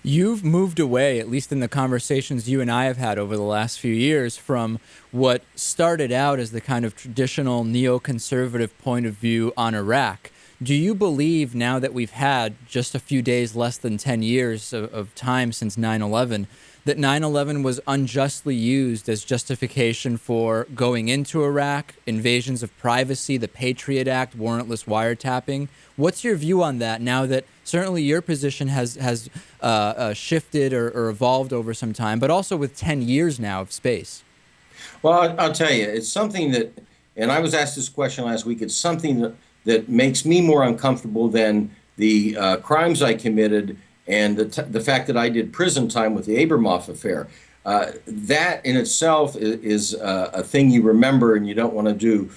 You've moved away, at least in the conversations you and I have had over the last few years, from what started out as the kind of traditional neoconservative point of view on Iraq. Do you believe, now that we've had just a few days, less than 10 years of time since 9/11, that 9/11 was unjustly used as justification for going into Iraq, invasions of privacy, the Patriot Act, warrantless wiretapping? What's your view on that now that certainly your position has shifted or evolved over some time, but also with 10 years now of space? Well, I'll tell you, it's something that, and I was asked this question last week, it's something that makes me more uncomfortable than the crimes I committed and the fact that I did prison time with the Abramoff affair. That in itself is a thing you remember and you don't want to do,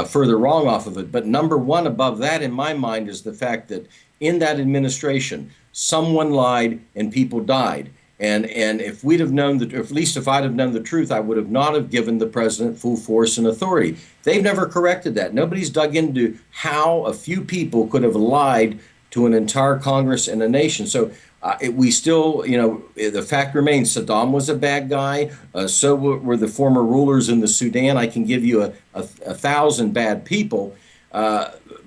further wrong off of it. But number one above that in my mind is the fact that in that administration, someone lied and people died. And if we'd have known or at least if I'd have known the truth, I would have not have given the president full force and authority. They've never corrected that. Nobody's dug into how a few people could have lied to an entire Congress and a nation. So we still, the fact remains Saddam was a bad guy. So were the former rulers in the Sudan. I can give you a thousand bad people.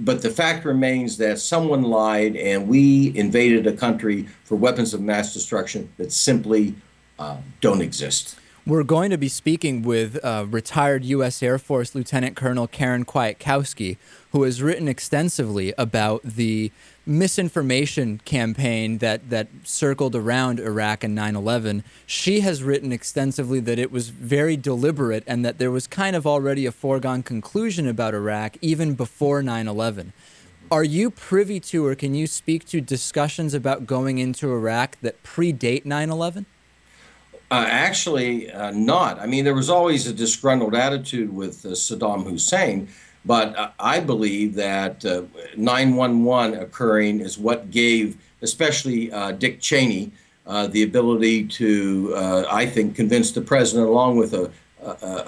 But the fact remains that someone lied and we invaded a country for weapons of mass destruction that simply don't exist. We're going to be speaking with retired U.S. Air Force Lieutenant Colonel Karen Kwiatkowski, who has written extensively about the misinformation campaign that circled around Iraq and 9/11. She has written extensively that it was very deliberate and that there was kind of already a foregone conclusion about Iraq even before 9/11. Are you privy to, or can you speak to discussions about going into Iraq that predate 9/11? Actually, not. I mean, there was always a disgruntled attitude with Saddam Hussein, but I believe that 9/11 occurring is what gave, especially Dick Cheney, the ability to, I think, convince the president, along with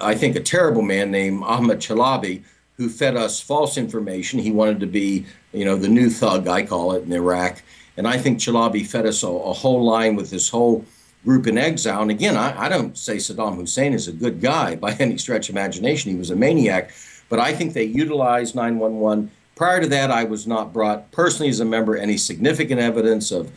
I think, a terrible man named Ahmed Chalabi, who fed us false information. He wanted to be, the new thug, I call it, in Iraq. And I think Chalabi fed us a whole line with this whole group in exile. And again, I don't say Saddam Hussein is a good guy by any stretch of imagination. He was a maniac. But I think they utilized 911. Prior to that, I was not brought personally as a member any significant evidence of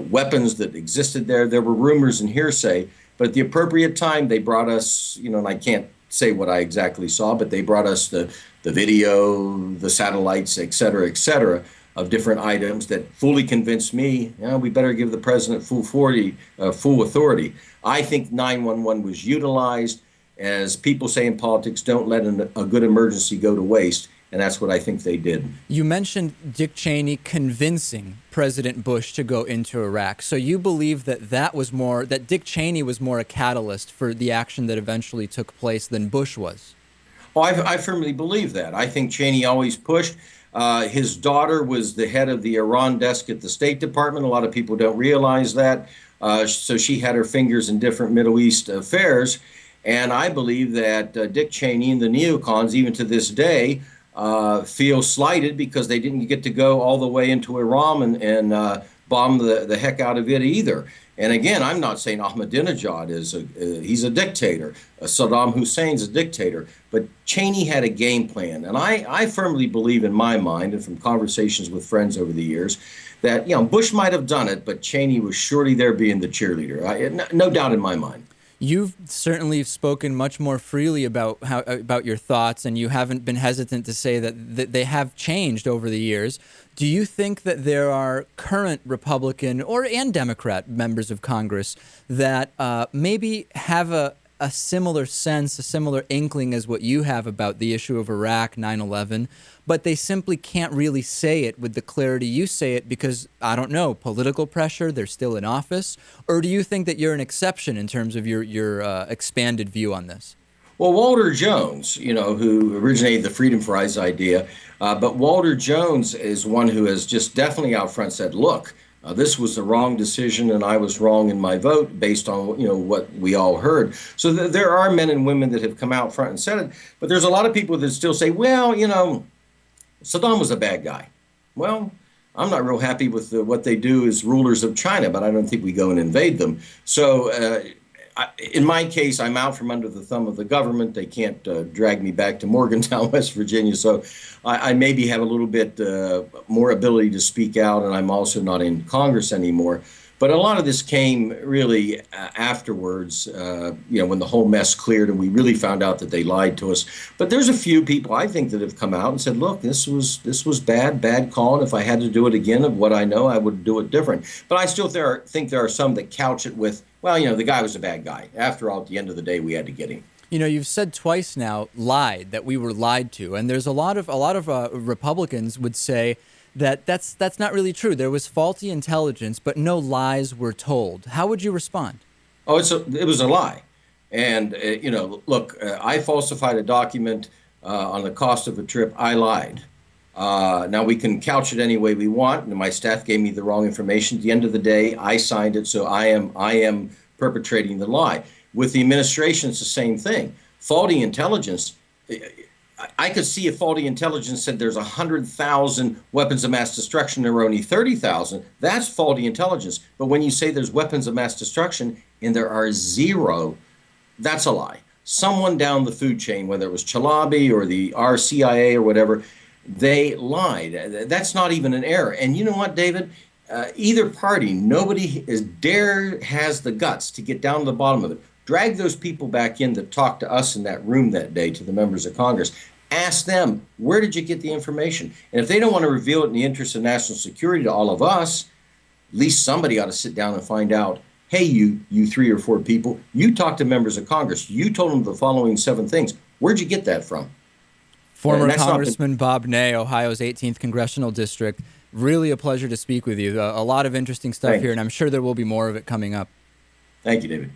weapons that existed there. There were rumors and hearsay. But at the appropriate time, they brought us, and I can't say what I exactly saw, but they brought us the video, the satellites, et cetera, of different items that fully convinced me, we better give the president full authority. I think 911 was utilized. As people say in politics, don't let a good emergency go to waste. And that's what I think they did. You mentioned Dick Cheney convincing President Bush to go into Iraq. So you believe that Dick Cheney was more a catalyst for the action that eventually took place than Bush was? Well, I firmly believe that. I think Cheney always pushed. His daughter was the head of the Iran desk at the State Department. A lot of people don't realize that. So she had her fingers in different Middle East affairs. And I believe that Dick Cheney and the neocons, even to this day, feel slighted because they didn't get to go all the way into Iran and bomb the heck out of it either. And again, I'm not saying Ahmadinejad he's a dictator. Saddam Hussein's a dictator. But Cheney had a game plan. And I firmly believe in my mind, and from conversations with friends over the years, that Bush might have done it, but Cheney was surely there being the cheerleader. No doubt in my mind. You've certainly spoken much more freely about your thoughts, and you haven't been hesitant to say that they have changed over the years. Do you think that there are current Republican and Democrat members of Congress that maybe have a similar sense, a similar inkling as what you have about the issue of Iraq, 9/11, but they simply can't really say it with the clarity you say it because, I don't know, political pressure, they're still in office? Or do you think that you're an exception in terms of your expanded view on this? Well, Walter Jones, who originated the Freedom Fries idea, but Walter Jones is one who has just definitely out front said, look, this was the wrong decision and I was wrong in my vote based on, what we all heard. So there are men and women that have come out front and said it, but there's a lot of people that still say, well, Saddam was a bad guy. Well, I'm not real happy with what they do as rulers of China, but I don't think we go and invade them. So in my case, I'm out from under the thumb of the government. They can't drag me back to Morgantown, West Virginia. So I maybe have a little bit more ability to speak out, and I'm also not in Congress anymore. But a lot of this came really afterwards, when the whole mess cleared and we really found out that they lied to us. But there's a few people, I think, that have come out and said, look, this was bad call. And if I had to do it again of what I know, I would do it different. But I still think there are some that couch it with, well, the guy was a bad guy. After all, at the end of the day, we had to get him. You've said twice now, lied, that we were lied to. And there's a lot of Republicans would say that's not really true. There was faulty intelligence, but no lies were told. How would you respond? Oh, it was a lie. And, look, I falsified a document on the cost of a trip. I lied. Now, we can couch it any way we want. And my staff gave me the wrong information. At the end of the day, I signed it, so I am perpetrating the lie. With the administration, it's the same thing. Faulty intelligence. I could see if faulty intelligence said there's 100,000 weapons of mass destruction, there were only 30,000. That's faulty intelligence. But when you say there's weapons of mass destruction and there are 0, that's a lie. Someone down the food chain, whether it was Chalabi or the RCIA or whatever, they lied. That's not even an error. And you know what, David? Either party, nobody has the guts to get down to the bottom of it. Drag those people back in that talked to us in that room that day, to the members of Congress. Ask them, where did you get the information? And if they don't want to reveal it in the interest of national security to all of us, at least somebody ought to sit down and find out, hey, you 3 or 4 people, you talked to members of Congress. You told them the following 7 things. Where'd you get that from? Former Congressman Bob Ney, Ohio's 18th Congressional District. Really a pleasure to speak with you. A lot of interesting stuff here, and I'm sure there will be more of it coming up. Thank you, David.